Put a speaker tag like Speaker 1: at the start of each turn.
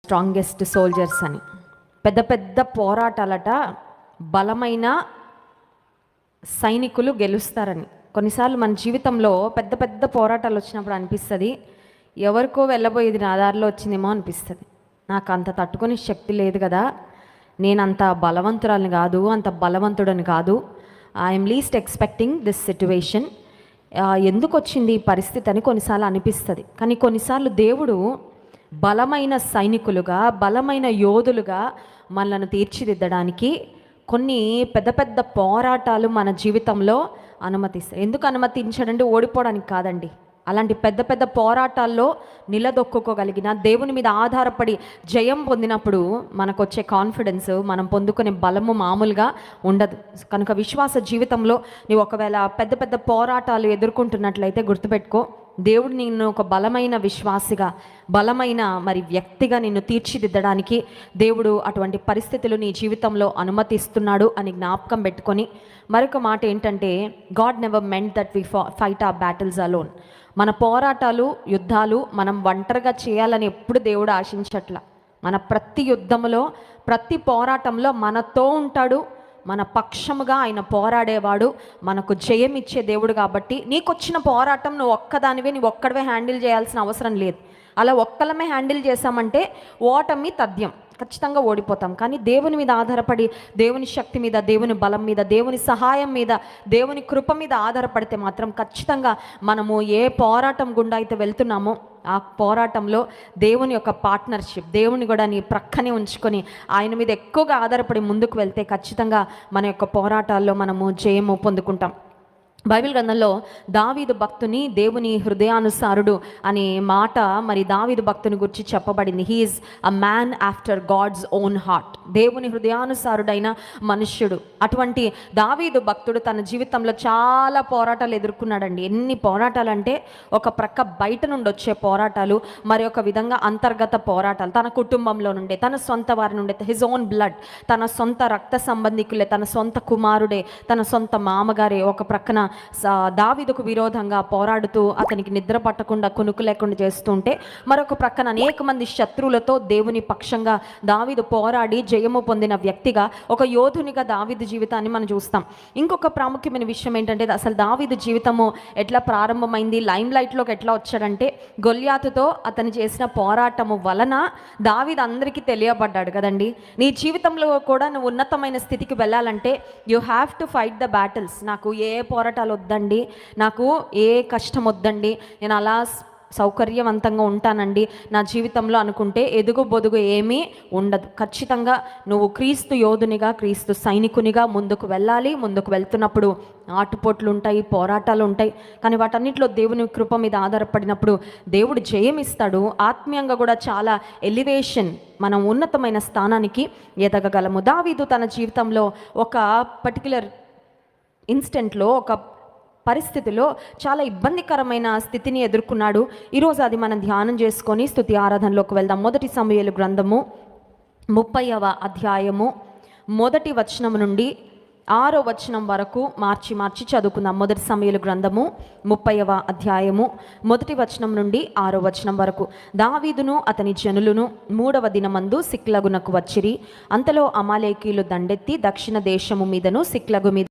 Speaker 1: Strongest soldiers అని. పెద్ద పెద్ద పోరాటాలట బలమైన సైనికులు గెలుస్తారని. కొన్నిసార్లు మన జీవితంలో పెద్ద పెద్ద పోరాటాలు వచ్చినప్పుడు అనిపిస్తుంది, ఎవరికో వెళ్ళబోయేది నా దారిలో వచ్చిందేమో అనిపిస్తుంది. నాకు అంత తట్టుకునే శక్తి లేదు కదా, నేను అంత బలవంతురాలని కాదు, అంత బలవంతుడని కాదు. I'm least expecting this situation. ఎందుకు వచ్చింది ఈ పరిస్థితి అని కొన్నిసార్లు అనిపిస్తుంది. కానీ కొన్నిసార్లు దేవుడు బలమైన సైనికులుగా, బలమైన యోధులుగా మనల్ని తీర్చిదిద్దడానికి కొన్ని పెద్ద పెద్ద పోరాటాలు మన జీవితంలో అనుమతిస్తాయి. ఎందుకు అనుమతించాడంటే ఓడిపోవడానికి కాదండి. అలాంటి పెద్ద పెద్ద పోరాటాల్లో నిలదొక్కుకోగలిగిన, దేవుని మీద ఆధారపడి జయం పొందినప్పుడు మనకు వచ్చే కాన్ఫిడెన్స్, మనం పొందుకునే బలము మామూలుగా ఉండదు. కనుక విశ్వాస జీవితంలో నీవు ఒకవేళ పెద్ద పెద్ద పోరాటాలు ఎదుర్కొంటున్నట్లయితే గుర్తుపెట్టుకో, దేవుడు నిన్ను ఒక బలమైన విశ్వాసిగా, బలమైన వ్యక్తిగా నిన్ను తీర్చిదిద్దడానికి దేవుడు అటువంటి పరిస్థితులు నీ జీవితంలో అనుమతిస్తున్నాడు అని జ్ఞాపకం పెట్టుకొని, మరొక మాట ఏంటంటే, God never meant that we fight our battles alone. మన పోరాటాలు, యుద్ధాలు మనం ఒంటరిగా చేయాలని ఎప్పుడు దేవుడు ఆశించట్ల. మన ప్రతి యుద్ధంలో, ప్రతి పోరాటంలో మనతో ఉంటాడు, మన పక్షముగా ఆయన పోరాడేవాడు, మనకు జయం ఇచ్చే దేవుడు. కాబట్టి నీకు వచ్చిన పోరాటం నువ్వు ఒక్కడవే హ్యాండిల్ చేయాల్సిన అవసరం లేదు. అలా ఒక్కలమే హ్యాండిల్ చేసామంటే ఓటమి తథ్యం, ఖచ్చితంగా ఓడిపోతాం. కానీ దేవుని మీద ఆధారపడి, దేవుని శక్తి మీద, దేవుని బలం మీద, దేవుని సహాయం మీద, దేవుని కృప మీద ఆధారపడితే మాత్రం ఖచ్చితంగా మనము ఏ పోరాటం గుండా అయితే వెళ్తున్నామో ఆ పోరాటంలో దేవుని యొక్క పార్ట్నర్షిప్, దేవుని కూడా నీ ప్రక్కనే ఉంచుకొని ఆయన మీద ఎక్కువగా ఆధారపడి ముందుకు వెళ్తే ఖచ్చితంగా మన యొక్క పోరాటాల్లో మనము జయము పొందుకుంటాం. బైబిల్ గ్రంథంలో దావీదు భక్తుని దేవుని హృదయానుసారుడు అనే మాట దావీదు భక్తుని గురించి చెప్పబడింది. He's a man after God's own heart. దేవుని హృదయానుసారుడైన మనుష్యుడు. అటువంటి దావీదు భక్తుడు తన జీవితంలో చాలా పోరాటాలు ఎదుర్కొన్నాడండి. ఎన్ని పోరాటాలు అంటే, ఒక ప్రక్క బయట నుండి వచ్చే పోరాటాలు, మరి ఒక విధంగా అంతర్గత పోరాటాలు, తన కుటుంబంలో నుండే, తన సొంత వారి నుండే, హిజ్ ఓన్ బ్లడ్, తన సొంత రక్త సంబంధికులే, తన సొంత కుమారుడే, తన సొంత మామగారే ఒక ప్రక్కన దావీదుకు విరోధంగా పోరాడుతూ అతనికి నిద్ర పట్టకుండా, కునుకు లేకుండా చేస్తుంటే, మరొక ప్రక్కన అనేక మంది శత్రువులతో దేవుని పక్షంగా దావీదు పోరాడి జయము పొందిన వ్యక్తిగా, ఒక యోధునిగా దావీదు జీవితాన్ని మనం చూస్తాం. ఇంకొక ప్రాముఖ్యమైన విషయం ఏంటంటే, అసలు దావీదు జీవితము ఎట్లా ప్రారంభమైంది, లైమ్ లైట్లోకి ఎట్లా వచ్చాడంటే, గొల్యాతుతో అతను చేసిన పోరాటము వలన దావీదు అందరికీ తెలియబడ్డాడు కదండి. నీ జీవితంలో కూడా నువ్వు ఉన్నతమైన స్థితికి వెళ్ళాలంటే you have to fight the battles. నాకు ఏ పోరాటాలు వద్దండి, నాకు ఏ కష్టం వద్దండి, నేను అలా సౌకర్యవంతంగా ఉంటానండి నా జీవితంలో అనుకుంటే ఎదుగు బొదుగు ఏమీ ఉండదు. ఖచ్చితంగా నువ్వు క్రీస్తు యోధునిగా, క్రీస్తు సైనికునిగా ముందుకు వెళ్ళాలి. ముందుకు వెళ్తున్నప్పుడు ఆటుపోట్లు ఉంటాయి, పోరాటాలు ఉంటాయి. కానీ వాటన్నిటిలో దేవుని కృప మీద ఆధారపడినప్పుడు దేవుడు జయమిస్తాడు. ఆత్మీయంగా కూడా చాలా ఎలివేషన్, మనం ఉన్నతమైన స్థానానికి ఎదగగలము. దావీదు తన జీవితంలో ఒక పర్టిక్యులర్ ఇన్స్టెంట్లో, ఒక పరిస్థితిలో చాలా ఇబ్బందికరమైన స్థితిని ఎదుర్కొన్నాడు. ఈరోజు అది మనం ధ్యానం చేసుకొని స్తుతి ఆరాధనలోకి వెళ్దాం. 1 సమూయేలు గ్రంథము 30వ అధ్యాయము 1వ వచనం నుండి 6వ వచనం వరకు మార్చి చదువుకుందాం. 1 సమూయేలు గ్రంథము 30వ అధ్యాయము 1వ వచనం నుండి 6వ వచనం వరకు. దావీదును అతని జనులను 3వ దినమందు సిక్లగునకు వచ్చిరి. అంతలో అమాలేకీయులు దండెత్తి దక్షిణ దేశము మీదను సిక్లగు మీద